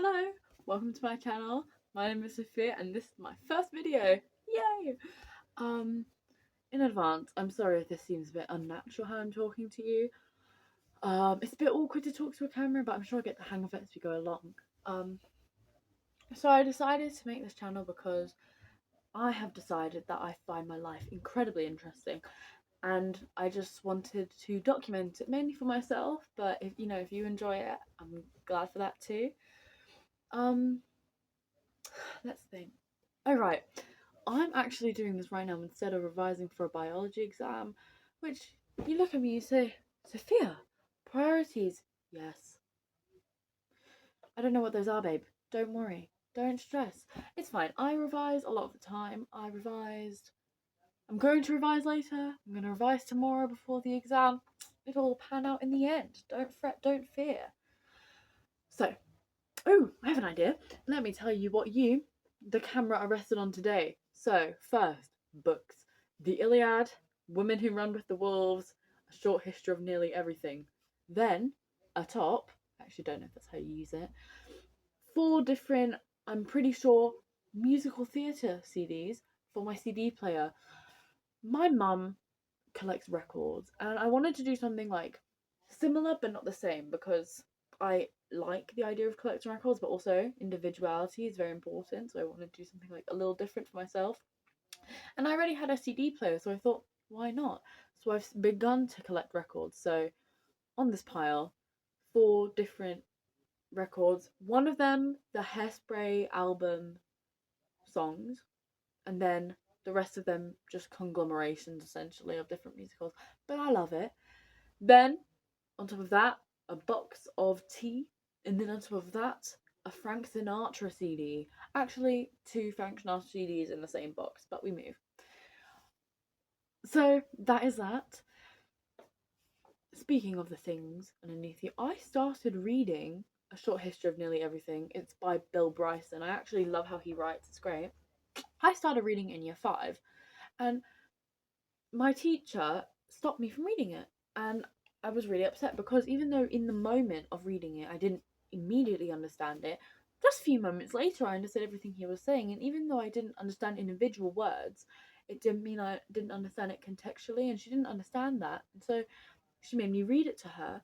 Hello, welcome to my channel. My name is Sophia and this is my first video. Yay! In advance, I'm sorry if this seems a bit unnatural how I'm talking to you. It's a bit awkward to talk to a camera, but I'm sure I'll get the hang of it as we go along. So I decided to make this channel because I have decided that I find my life incredibly interesting and I just wanted to document it mainly for myself, but if you enjoy it, I'm glad for that too. Let's think. Oh right, I'm actually doing this right now instead of revising for a biology exam, which you look at me, you say, Sophia, priorities. Yes. I don't know what those are, babe. Don't worry. Don't stress. It's fine. I revise a lot of the time. I revised. I'm going to revise later. I'm going to revise tomorrow before the exam. It'll all pan out in the end. Don't fret. Don't fear. So, oh, I have an idea. Let me tell you what the camera, are rested on today. So, first, books. The Iliad, Women Who Run with the Wolves, A Short History of Nearly Everything. Then, atop, I actually don't know if that's how you use it, 4 different, I'm pretty sure, musical theatre CDs for my CD player. My mum collects records, and I wanted to do something like similar but not the same because I like the idea of collecting records, but also individuality is very important. So I wanted to do something like a little different for myself. And I already had a CD player, so I thought, why not? So I've begun to collect records. So on this pile, 4 different records. One of them, the Hairspray album songs, and then the rest of them just conglomerations essentially of different musicals. But I love it. Then on top of that, a box of tea, and then on top of that, a Frank Sinatra CD. Actually, 2 Frank Sinatra CDs in the same box, but we move. So that is that. Speaking of the things underneath you, I started reading A Short History of Nearly Everything. It's by Bill Bryson. I actually love how he writes, it's great. I started reading it in year 5, and my teacher stopped me from reading it, and I was really upset because even though in the moment of reading it I didn't immediately understand it, just a few moments later I understood everything he was saying, and even though I didn't understand individual words, it didn't mean I didn't understand it contextually, and she didn't understand that, and so she made me read it to her.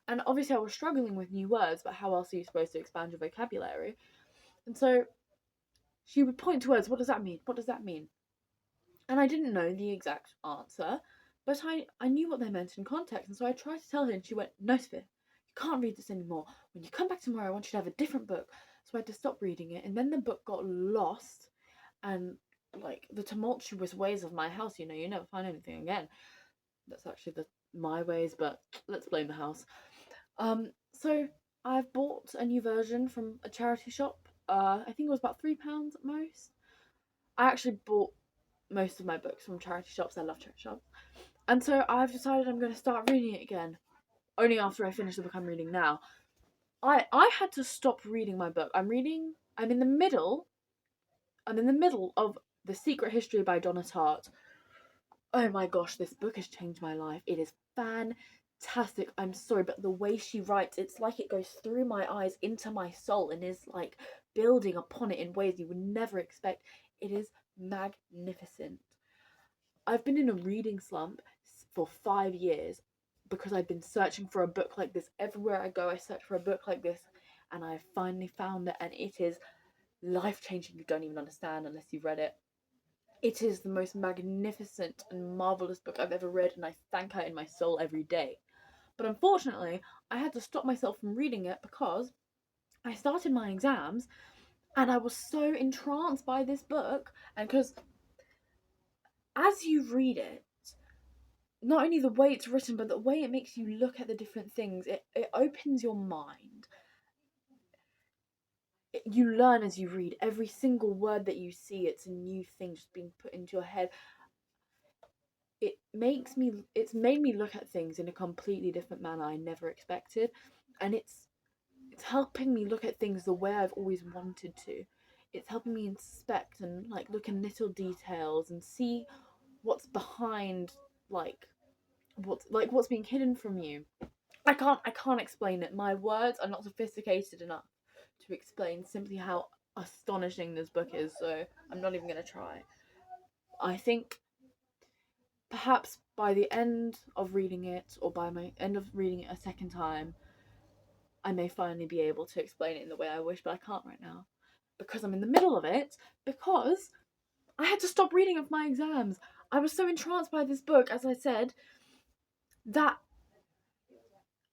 And obviously I was struggling with new words, but how else are you supposed to expand your vocabulary? And so she would point to words, what does that mean? What does that mean? And I didn't know the exact answer, but I knew what they meant in context, and so I tried to tell her, and she went, no, Sophia, you can't read this anymore. When you come back tomorrow, I want you to have a different book. So I had to stop reading it, and then the book got lost, and like the tumultuous ways of my house, you never find anything again. That's actually my ways, but let's blame the house. So I've bought a new version from a charity shop. I think it was about £3 at most. I actually bought most of my books from charity shops. I love charity shops. And so I've decided I'm going to start reading it again. Only after I finish the book I'm reading now. I had to stop reading my book. I'm in the middle of The Secret History by Donna Tartt. Oh my gosh, this book has changed my life. It is fantastic. I'm sorry, but the way she writes, it's like it goes through my eyes into my soul and is like building upon it in ways you would never expect. It is magnificent. I've been in a reading slump for 5 years because I've been searching for a book like this. Everywhere I go, I search for a book like this, and I finally found it, and it is life-changing. You don't even understand unless you've read it. It is the most magnificent and marvellous book I've ever read, and I thank her in my soul every day. But unfortunately, I had to stop myself from reading it because I started my exams, and I was so entranced by this book, and because as you read it, not only the way it's written, but the way it makes you look at the different things, it opens your mind. You learn as you read. Every single word that you see, it's a new thing just being put into your head. It's made me look at things in a completely different manner I never expected, and it's helping me look at things the way I've always wanted to. It's helping me inspect and like look in little details and see what's behind, what's being hidden from you. I can't explain it. My words are not sophisticated enough to explain simply how astonishing this book is, so I'm not even going to try. I think perhaps by the end of reading it, or by my end of reading it a second time, I may finally be able to explain it in the way I wish, but I can't right now. Because I'm in the middle of it, because I had to stop reading for my exams. I was so entranced by this book, as I said, that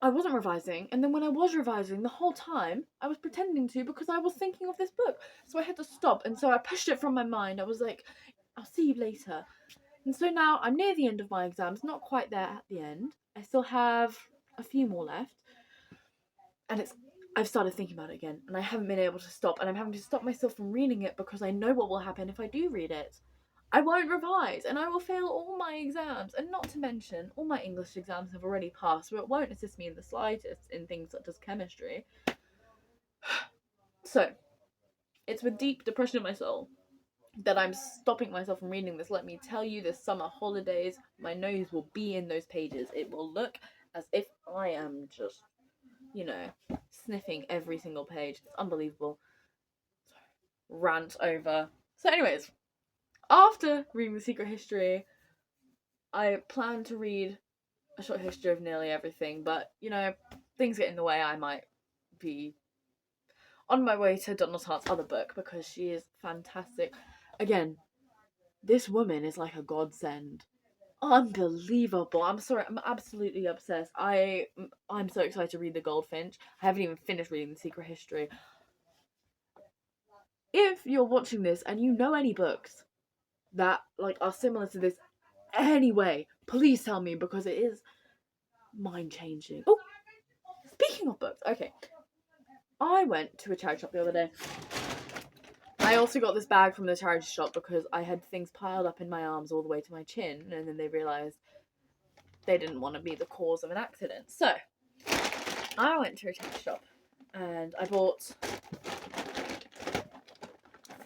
I wasn't revising, and then when I was revising, the whole time, I was pretending to because I was thinking of this book. So I had to stop, and so I pushed it from my mind. I was like, I'll see you later. And so now I'm near the end of my exams, not quite there at the end. I still have a few more left. And I've started thinking about it again, and I haven't been able to stop, and I'm having to stop myself from reading it because I know what will happen if I do read it. I won't revise, and I will fail all my exams, and not to mention, all my English exams have already passed, so it won't assist me in the slightest in things such as chemistry. So, it's with deep depression in my soul that I'm stopping myself from reading this. Let me tell you, this summer holidays, my nose will be in those pages. It will look as if I am just, sniffing every single page. It's unbelievable. Rant over. So anyways, after reading The Secret History, I plan to read A Short History of Nearly Everything, but, things get in the way. I might be on my way to Donald Hart's other book because she is fantastic. Again, this woman is like a godsend. Unbelievable. I'm sorry, I'm absolutely obsessed. I'm so excited to read The Goldfinch. I haven't even finished reading The Secret History. If you're watching this and you know any books that are similar to this anyway, please tell me, because it is mind-changing. Oh, speaking of books, okay. I went to a charity shop the other day. I also got this bag from the charity shop because I had things piled up in my arms all the way to my chin, and then they realised they didn't want to be the cause of an accident. So, I went to a charity shop and I bought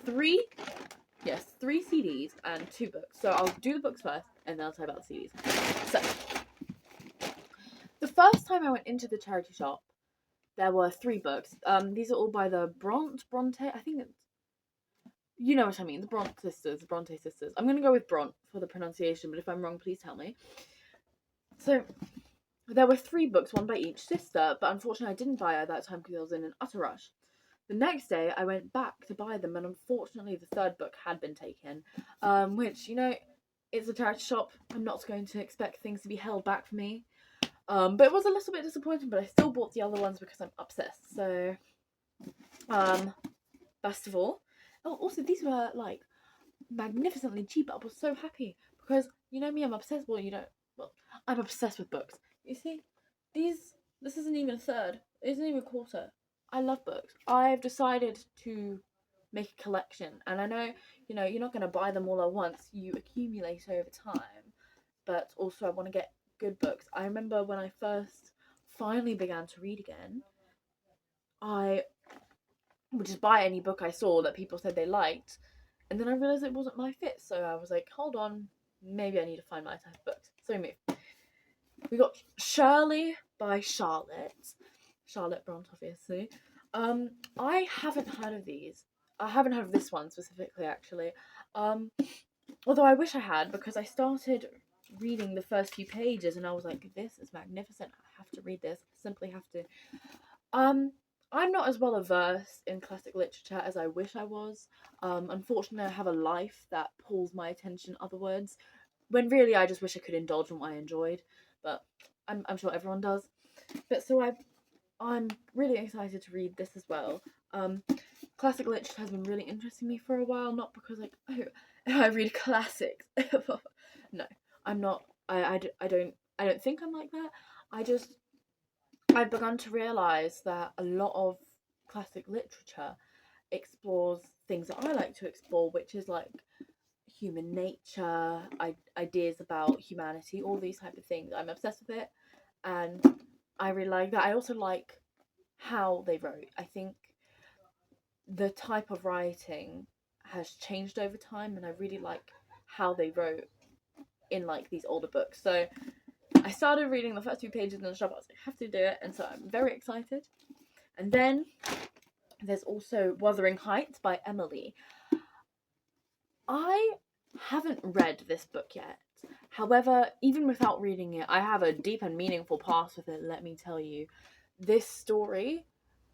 three CDs and 2 books. So I'll do the books first and then I'll tell you about the CDs. So, the first time I went into the charity shop, there were 3 books. These are all by the Bronte, I think it's, you know what I mean, the Bronte sisters. I'm going to go with Bronte for the pronunciation, but if I'm wrong, please tell me. So, there were 3 books, one by each sister, but unfortunately I didn't buy it at that time because I was in an utter rush. The next day, I went back to buy them, and unfortunately the 3rd book had been taken, which, it's a charity shop. I'm not going to expect things to be held back for me. But it was a little bit disappointing, but I still bought the other ones because I'm obsessed. So, best of all. Oh, also, these were, magnificently cheap. I was so happy because, you know me, I'm obsessed. I'm obsessed with books. You see, this isn't even a third. It isn't even a quarter. I love books. I've decided to make a collection, and I know, you're not going to buy them all at once. You accumulate over time, but also I want to get good books. I remember when I first finally began to read again, I would just buy any book I saw that people said they liked, and then I realised it wasn't my fit, so I was like, hold on, maybe I need to find my type of books. So we got Shirley by Charlotte Bronte, obviously. I haven't heard of these. I haven't heard of this one specifically, actually. Although I wish I had, because I started reading the first few pages and I was like, this is magnificent. I have to read this. I simply have to. I'm not as well versed in classic literature as I wish I was. Unfortunately, I have a life that pulls my attention otherwards, when really I just wish I could indulge in what I enjoyed. But I'm sure everyone does. But so I'm really excited to read this as well. Classic literature has been really interesting me for a while, not because I read classics. No, I'm not. I don't think I'm like that. I've begun to realise that a lot of classic literature explores things that I like to explore, which is like human nature, ideas about humanity, all these type of things. I'm obsessed with it, and I really like that. I also like how they wrote. I think the type of writing has changed over time, and I really like how they wrote in these older books. So I started reading the first few pages in the shop. I was like, I have to do it, and so I'm very excited. And then There's also Wuthering Heights by Emily. I haven't read this book yet. However, even without reading it, I have a deep and meaningful past with it, let me tell you. This story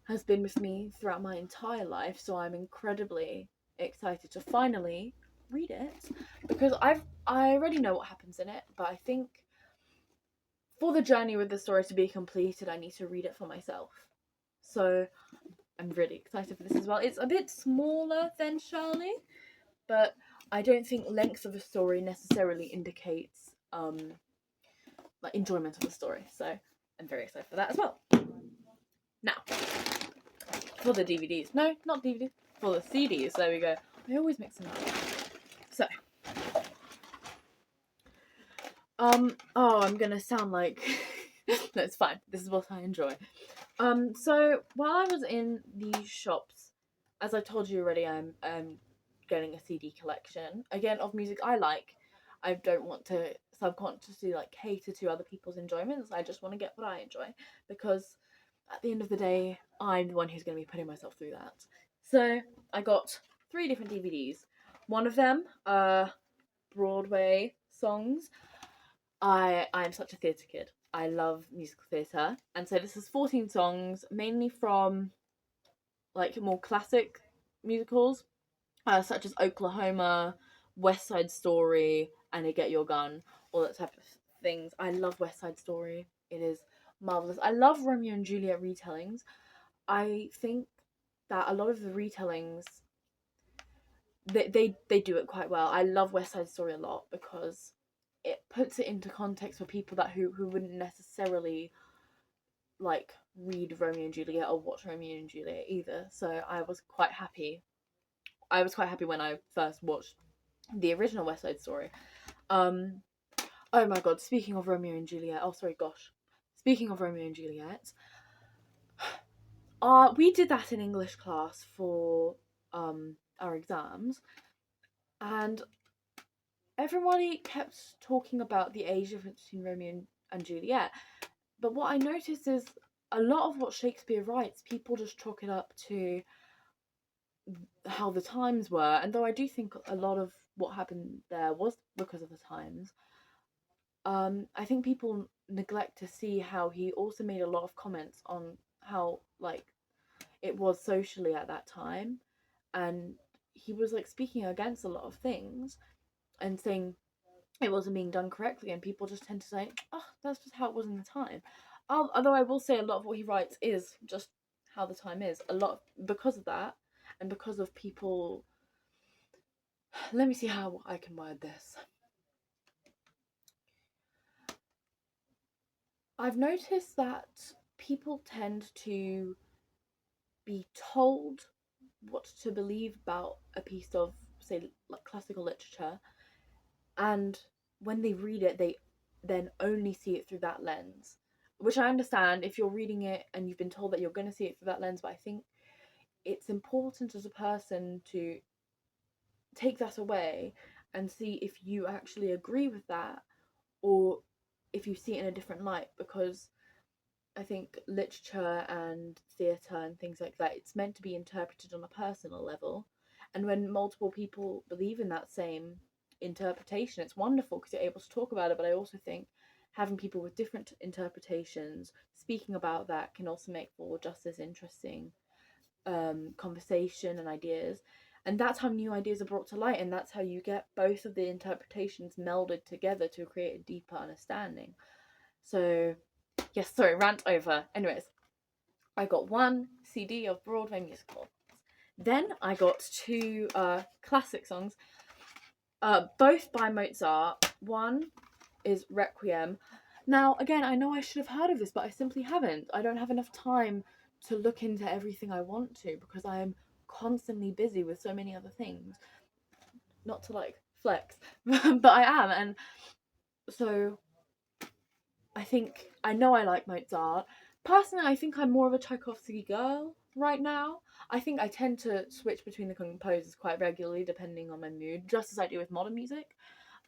has been with me throughout my entire life, so I'm incredibly excited to finally read it, because I already know what happens in it, but I think for the journey with the story to be completed, I need to read it for myself. So I'm really excited for this as well. It's a bit smaller than Shirley, but I don't think length of a story necessarily indicates like enjoyment of the story. So I'm very excited for that as well. Now, for the DVDs. No, not DVDs. For the CDs. There we go. I always mix them up. So, oh, I'm gonna sound like no, it's fine. This is what I enjoy. So while I was in these shops, as I told you already, I'm getting a CD collection again of music I like. I don't want to subconsciously like cater to other people's enjoyments. I just want to get what I enjoy, because at the end of the day, I'm the one who's going to be putting myself through that. So I got 3 different DVDs. One of them, Broadway songs. I'm such a theatre kid. I love musical theatre, and so this is 14 songs, mainly from like more classic musicals, such as Oklahoma, West Side Story, and I Get Your Gun, all that type of things. I love West Side Story. It is marvelous. I love Romeo and Juliet retellings. I think that a lot of the retellings they do it quite well. I love West Side Story a lot because it puts it into context for people that who wouldn't necessarily like read Romeo and Juliet or watch Romeo and Juliet either. So I was quite happy. I was quite happy when I first watched the original West Side Story. Oh my god, speaking of Romeo and Juliet. Oh sorry, gosh. Speaking of Romeo and Juliet, we did that in English class for our exams, and everybody kept talking about the age difference between Romeo and Juliet. But what I noticed is a lot of what Shakespeare writes, people just chalk it up to how the times were. And though I do think a lot of what happened there was because of the times, I think people neglect to see how he also made a lot of comments on how like it was socially at that time, and he was like speaking against a lot of things and saying it wasn't being done correctly, and people just tend to say, oh, that's just how it was in the time. Although I will say a lot of what he writes is just how the time is. A lot because of that, and because of people. Let me see how I can word this. I've noticed that people tend to be told what to believe about a piece of, say, like classical literature, and when they read it, they then only see it through that lens. Which I understand if you're reading it and you've been told that you're going to see it through that lens, but I think it's important as a person to take that away and see if you actually agree with that, or if you see it in a different light, because I think literature and theatre and things like that, it's meant to be interpreted on a personal level. And when multiple people believe in that same interpretation, it's wonderful because you're able to talk about it. But I also think having people with different interpretations speaking about that can also make for just as interesting conversation and ideas. And that's how new ideas are brought to light, and that's how you get both of the interpretations melded together to create a deeper understanding. So yes, sorry, rant over. Anyways, I got 1 CD of Broadway musicals. Then I got 2 classic songs, both by Mozart. One is Requiem. Now, again, I know I should have heard of this, but I simply haven't. I don't have enough time to look into everything I want to because I am constantly busy with so many other things. Not to like flex, but I am, and so I think I know I like Mozart. Personally, I think I'm more of a Tchaikovsky girl right now. I think I tend to switch between the composers quite regularly depending on my mood, just as I do with modern music.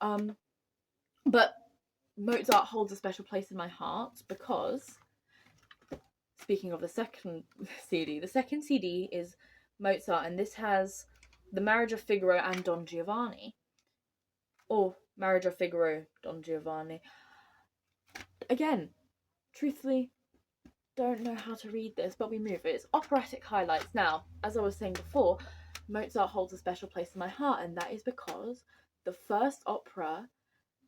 But Mozart holds a special place in my heart because speaking of the second CD, the second CD is Mozart, and this has The Marriage of Figaro and Don Giovanni. Or Marriage of Figaro, Don Giovanni. Again, truthfully, don't know how to read this, but we move. It's operatic highlights. Now, as I was saying before, Mozart holds a special place in my heart, and that is because the first opera,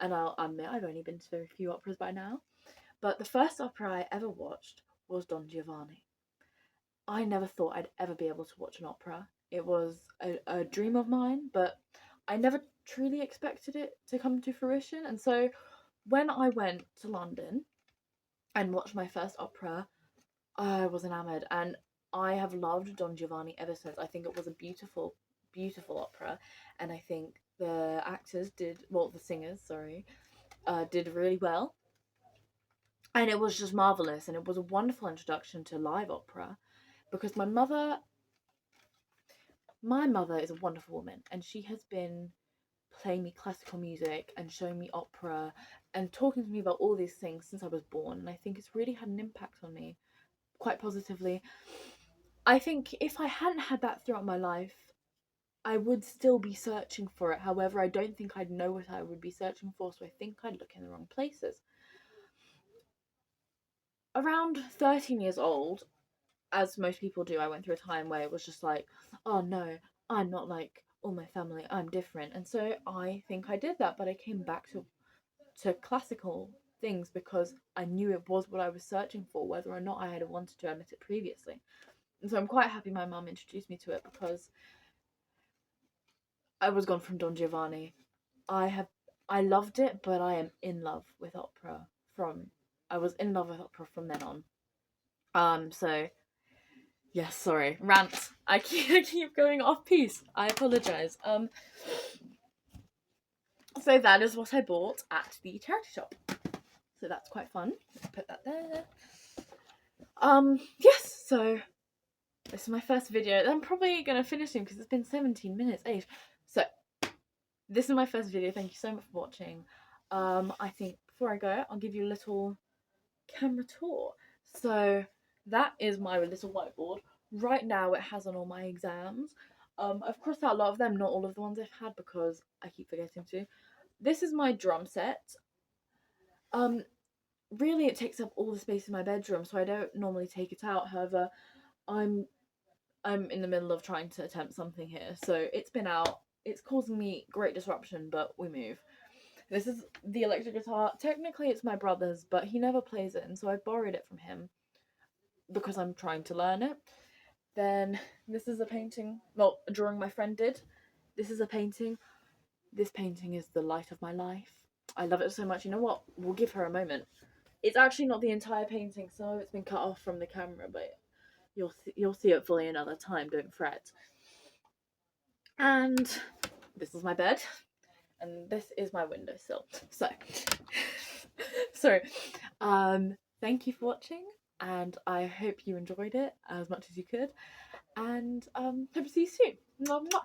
and I'll admit I've only been to very few operas by now, but the first opera I ever watched was Don Giovanni. I never thought I'd ever be able to watch an opera. It was a dream of mine, but I never truly expected it to come to fruition. And so when I went to London and watched my first opera, I was enamored, and I have loved Don Giovanni ever since. I think it was a beautiful, beautiful opera, and I think the actors the singers, sorry, did really well. And it was just marvellous, and it was a wonderful introduction to live opera, because my mother is a wonderful woman, and she has been playing me classical music and showing me opera and talking to me about all these things since I was born, and I think it's really had an impact on me quite positively. I think if I hadn't had that throughout my life, I would still be searching for it. However, I don't think I'd know what I would be searching for, so I think I'd look in the wrong places. Around 13 years old, as most people do, I went through a time where it was just like, oh no, I'm not like all my family, I'm different. And so I think I did that, but I came back to classical things because I knew it was what I was searching for, whether or not I had wanted to admit it previously. And so I'm quite happy my mum introduced me to it, because I was gone from Don Giovanni. I loved it, but I am in love with opera I was in love with opera from then on. So yes, sorry, rant. I keep going off piece. I apologise. So that is what I bought at the charity shop. So that's quite fun. Let's put that there. Yes, so this is my first video. I'm probably gonna finish him because it's been 17 minutes. So this is my first video. Thank you so much for watching. I think before I go, I'll give you a little camera tour. So that is my little whiteboard. Right now it has on all my exams. I've crossed out a lot of them, not all of the ones I've had because I keep forgetting to. This is my drum set. Really it takes up all the space in my bedroom, so I don't normally take it out. However, I'm in the middle of trying to attempt something here, so it's been out. It's causing me great disruption, but we move. This is the electric guitar. Technically it's my brother's, but he never plays it, and so I borrowed it from him because I'm trying to learn it. Then this is a painting, well, a drawing my friend did. This is a painting. This painting is the light of my life. I love it so much. You know what? We'll give her a moment. It's actually not the entire painting. Some of it's been cut off from the camera, but you'll see it fully another time. Don't fret. And this is my bed, and this is my windowsill. So, sorry. Thank you for watching, and I hope you enjoyed it as much as you could. And hope to see you soon. Mwah, mwah.